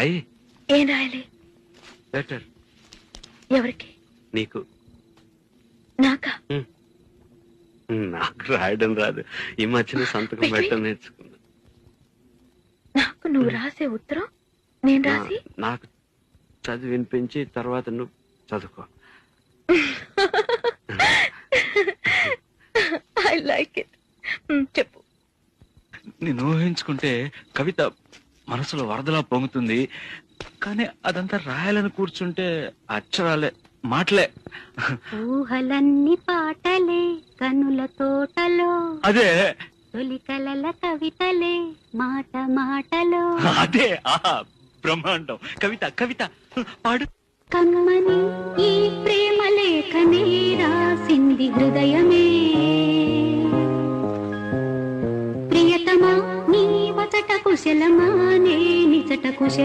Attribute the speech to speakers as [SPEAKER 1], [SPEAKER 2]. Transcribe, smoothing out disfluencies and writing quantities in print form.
[SPEAKER 1] అయ్యి
[SPEAKER 2] ఏం రాయాలి?
[SPEAKER 1] లెటర్.
[SPEAKER 2] ఎవరికి?
[SPEAKER 1] నీకు.
[SPEAKER 2] నాకా?
[SPEAKER 1] నాకు రాయడం రాదు. ఈ మధ్యన సంతకం పెట్టడం నేర్చుకున్నా.
[SPEAKER 2] నాకు నువ్వు రాసే ఉత్తరం నేను రాసి
[SPEAKER 1] నాకు చదివి వినిపించి తర్వాత నువ్వు చదువుకో.
[SPEAKER 2] I like it. చెప్పు.
[SPEAKER 3] నేను ఊహించుకుంటే కవిత మనసులో వరదలా పొంగుతుంది, కానీ అదంతా రాయాలని కూర్చుంటే అక్షరాలే, మాటలే.
[SPEAKER 4] ఊహలన్నీ పాటలే కనుల తోటలో,
[SPEAKER 3] అదే
[SPEAKER 4] తొలి కలల కవితలే మాట మాటలో.
[SPEAKER 3] అదే బ్రహ్మాండం. కవిత కవిత పాడు.
[SPEAKER 4] కమ్మని ఈ ప్రేమ లేఖనే రాసింది హృదయమే, ప్రియతమా నీ వచట కుశలమా నే నిచట కుశల